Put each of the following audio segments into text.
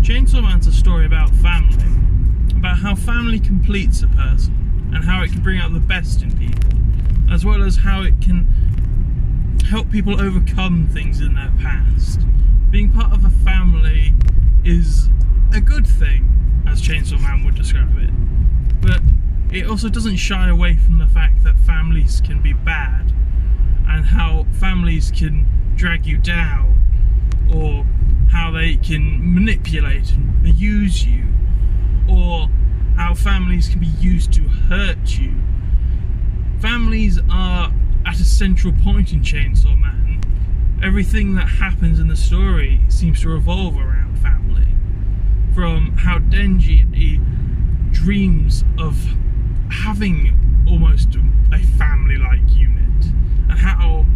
Chainsaw Man's a story about family, about how family completes a person and how it can bring out the best in people, as well as how it can help people overcome things in their past. Being part of a family is a good thing, as Chainsaw Man would describe it, but it also doesn't shy away from the fact that families can be bad, and how families can drag you down, or how they can manipulate and use you, or how families can be used to hurt you. Families are at a central point in Chainsaw Man. Everything that happens in the story seems to revolve around family. From how Denji dreams of having almost a family-like unit, and how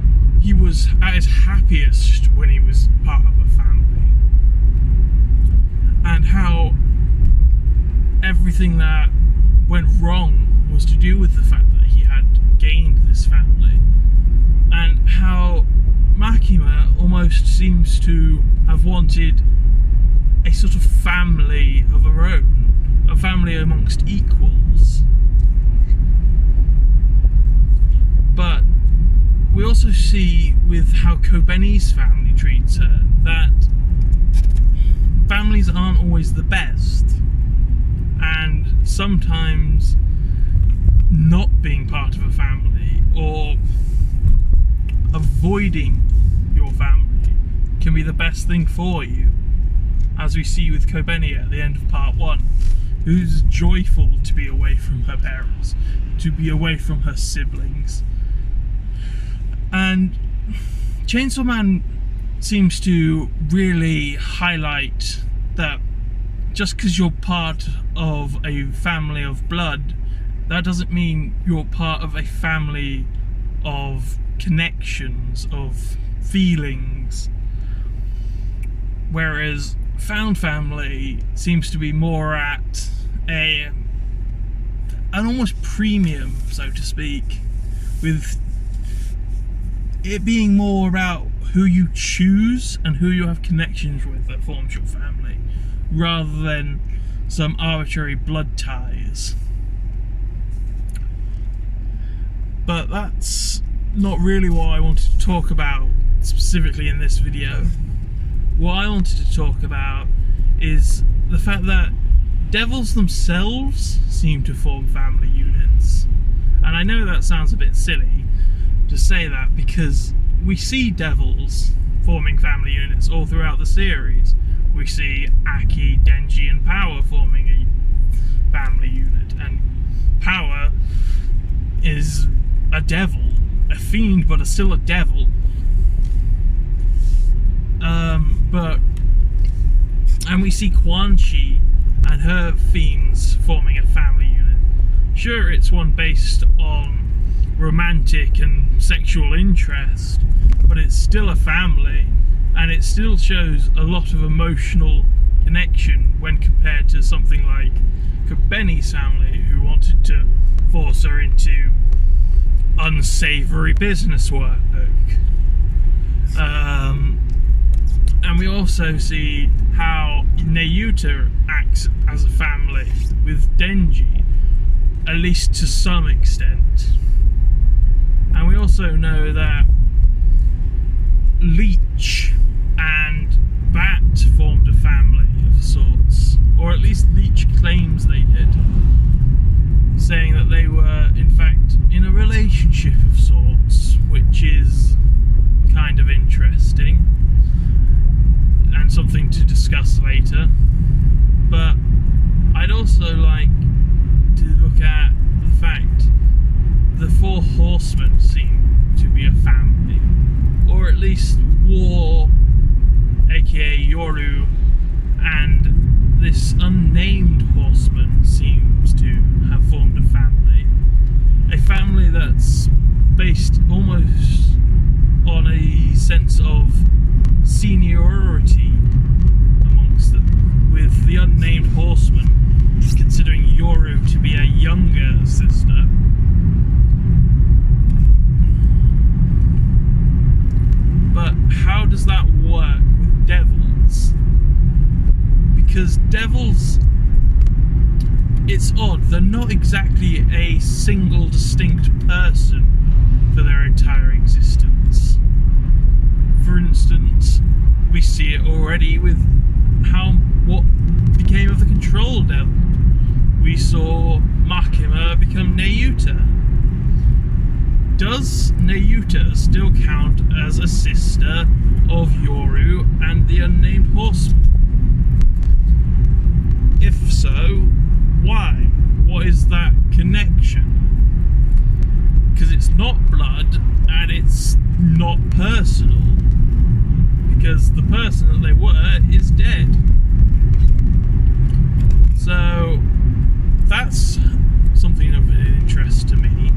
he was at his happiest when he was part of a family, and how everything that went wrong was to do with the fact that he had gained this family, and how Makima almost seems to have wanted a sort of family of her own, a family amongst equals. But we also see with how Kobeni's family treats her that families aren't always the best, and sometimes not being part of a family or avoiding your family can be the best thing for you, as we see with Kobeni at the end of part 1, who's joyful to be away from her parents, to be away from her siblings. And Chainsaw Man seems to really highlight that just because you're part of a family of blood, that doesn't mean you're part of a family of connections, of feelings. Whereas found family seems to be more at an almost premium, so to speak, with it being more about who you choose and who you have connections with that forms your family, rather than some arbitrary blood ties. But that's not really what I wanted to talk about specifically in this video. What I wanted to talk about is the fact that devils themselves seem to form family units. And I know that sounds a bit silly to say that, because we see devils forming family units all throughout the series. We see Aki, Denji and Power forming a family unit, and Power is a devil, a fiend, but still a devil. And we see Quan Chi and her fiends forming a family unit. Sure, it's one based on romantic and sexual interest, but it's still a family, and it still shows a lot of emotional connection when compared to something like Kobeni's family, who wanted to force her into unsavory business work. And we also see how Nayuta acts as a family with Denji, at least to some extent. And we also know that Leech and Bat formed a family of sorts, or at least Leech claims they did, saying that they were in fact in a relationship of sorts, which is kind of interesting and something to discuss later. But I'd also like to look at the fact the Four Horsemen seem to be a family, or at least War, aka Yoru, and this unnamed horseman seems to have formed a family that's based almost on a sense of seniority amongst them, with the unnamed horseman considering Yoru to be a younger sister. But how does that work with devils? Because devils, it's odd, they're not exactly a single distinct person for their entire existence. For instance, we see it already with what became of the Control Devil. We saw Makima become Neyuta. Does Neyuta still count as a sister of Yoru and the Unnamed Horseman? If so, why? What is that connection? Because it's not blood and it's not personal. Because the person that they were is dead. So that's something of interest to me.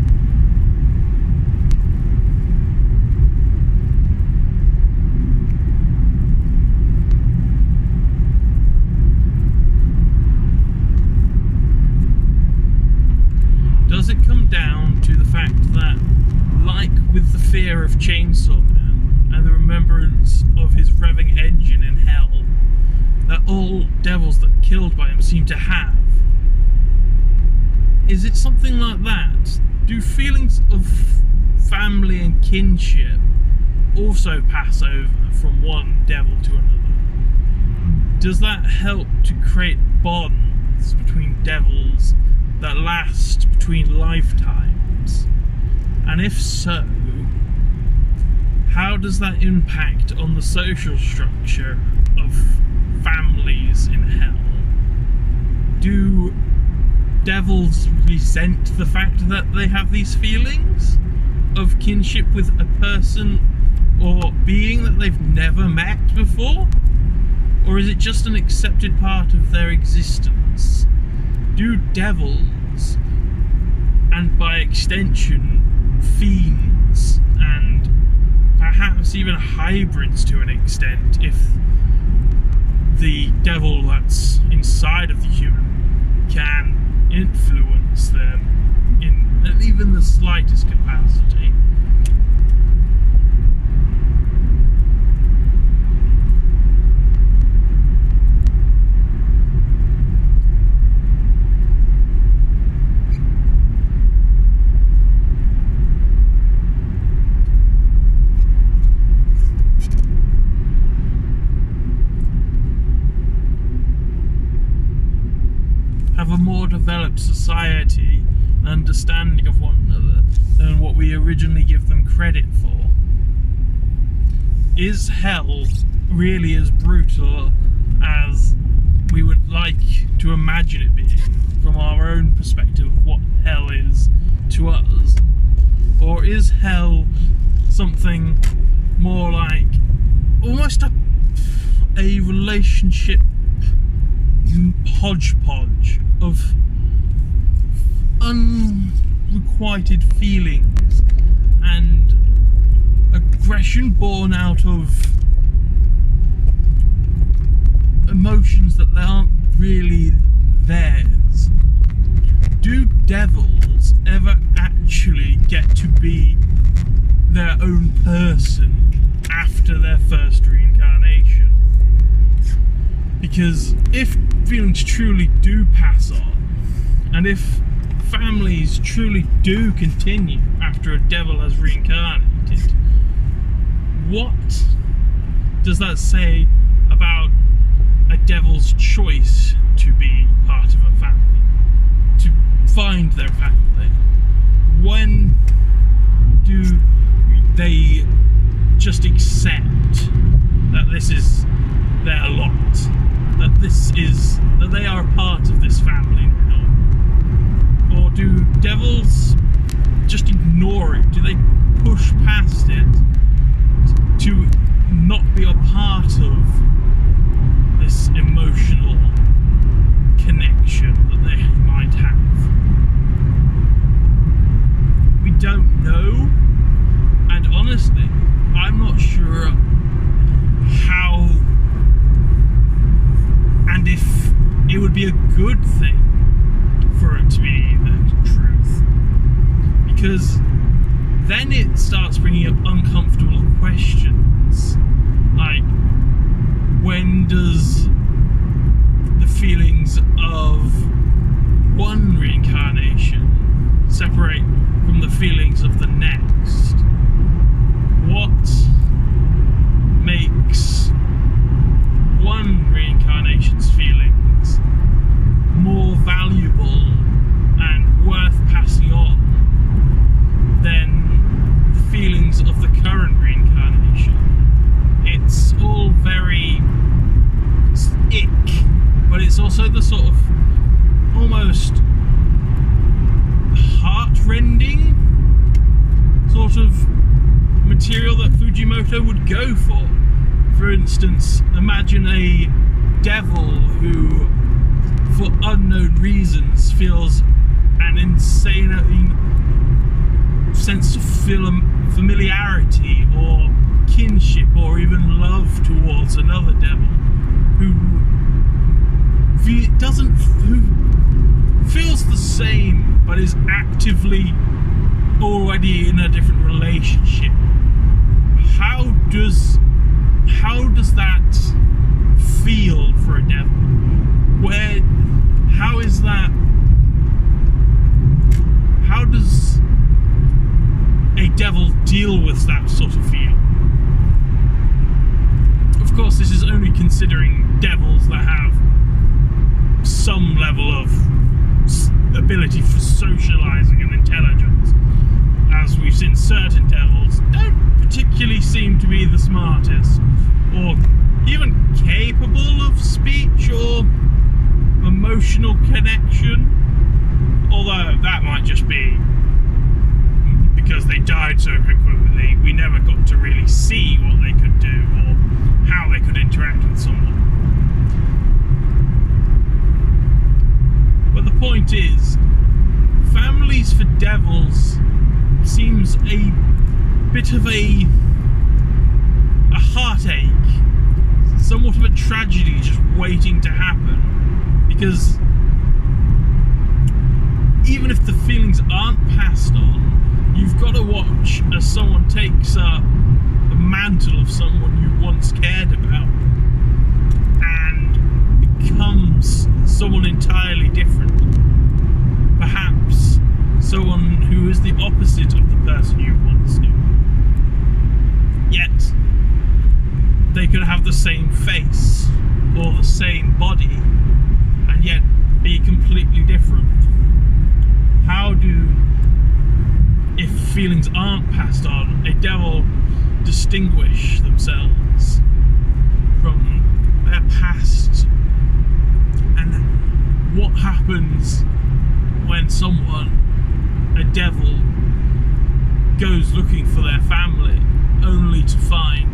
Does it come down to the fact that, like with the fear of Chainsaw Man and the remembrance of his revving engine in hell, that all devils that killed by him seem to have? Is it something like that? Do feelings of family and kinship also pass over from one devil to another? Does that help to create bonds between devils that last between lifetimes? And if so, how does that impact on the social structure of families in hell? Do devils resent the fact that they have these feelings of kinship with a person or being that they've never met before? Or is it just an accepted part of their existence? Do devils, and by extension fiends, and perhaps even hybrids to an extent, if the devil that's inside of the human can influence them in even the slightest capacity? Have a more developed society, understanding of one another than what we originally give them credit for? Is hell really as brutal as we would like to imagine it being from our own perspective of what hell is to us? Or is hell something more like almost a relationship hodgepodge of unrequited feelings and aggression born out of emotions that they aren't really theirs? Do devils ever actually get to be their own person after their first reincarnation? Because if feelings truly do pass on, and if families truly do continue after a devil has reincarnated, what does that say about a devil's choice to be part of a family, to find their family? When do they just accept that this is their lot, that they are a part of this family now? Or do devils just ignore it? Do they push past it to not be a part of this emotional connection that they might have? We don't know, and honestly, I'm not sure how and if it would be a good thing for it to be the truth, because then it starts bringing up uncomfortable questions like, when does the material that Fujimoto would go for. For instance, imagine a devil who, for unknown reasons, feels an insane sense of familiarity or kinship or even love towards another devil who feels the same but is actively already in a different relationship. How does that feel for a devil? How does a devil deal with that sort of feel? Of course, this is only considering devils that have some level of ability for socializing and intelligence. As we've seen, certain devils don't particularly seem to be the smartest, or even capable of speech or emotional connection. Although that might just be because they died so quickly, we never got to really see what they could do or how they could interact with someone. But the point is, families for devils seems a bit of a heartache, somewhat of a tragedy just waiting to happen, because even if the feelings aren't passed on, you've got to watch as someone takes up the mantle of someone you once cared about and becomes someone entirely different. Perhaps someone who is the opposite of the person you once knew. Yet, they could have the same face or the same body and yet be completely different. How do, if feelings aren't passed on, a devil distinguish themselves from their past? And what happens when someone, a devil, goes looking for their family only to find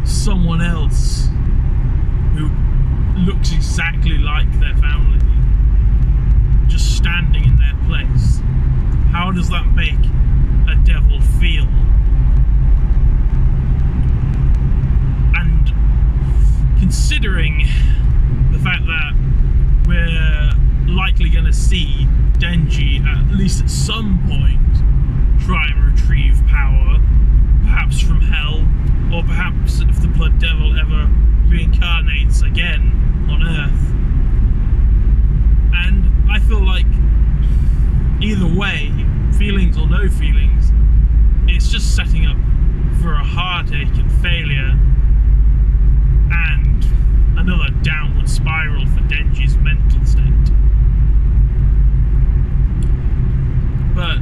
someone else who looks exactly like their family just standing in their place? How does that make a devil feel? And considering the fact that we're likely going to see Denji, at least at some point, try and retrieve power, perhaps from hell, or perhaps if the Blood Devil ever reincarnates again on Earth. And I feel like either way, feelings or no feelings, it's just setting up for a heartache and failure and another downward spiral for Denji's mental state. But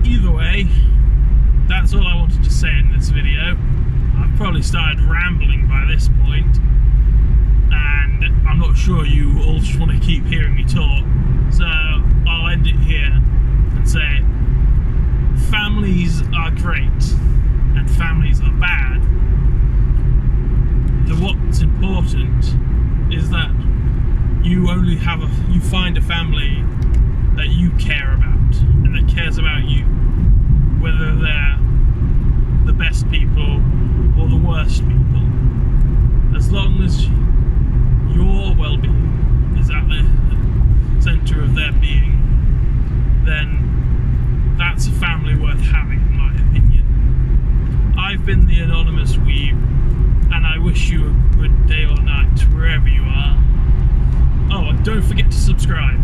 either way, that's all I wanted to say in this video. I've probably started rambling by this point, and I'm not sure you all just want to keep hearing me talk, so I'll end it here and say families are great and families are bad. What's important is that you find a family that you care about and that cares about you, whether they're the best people or the worst people. As long as your well-being is at the centre of their being, then that's a family worth having, in my opinion. I've been the Anonymous Weeb, and I wish you a good day or night wherever you are. Oh, and don't forget to subscribe.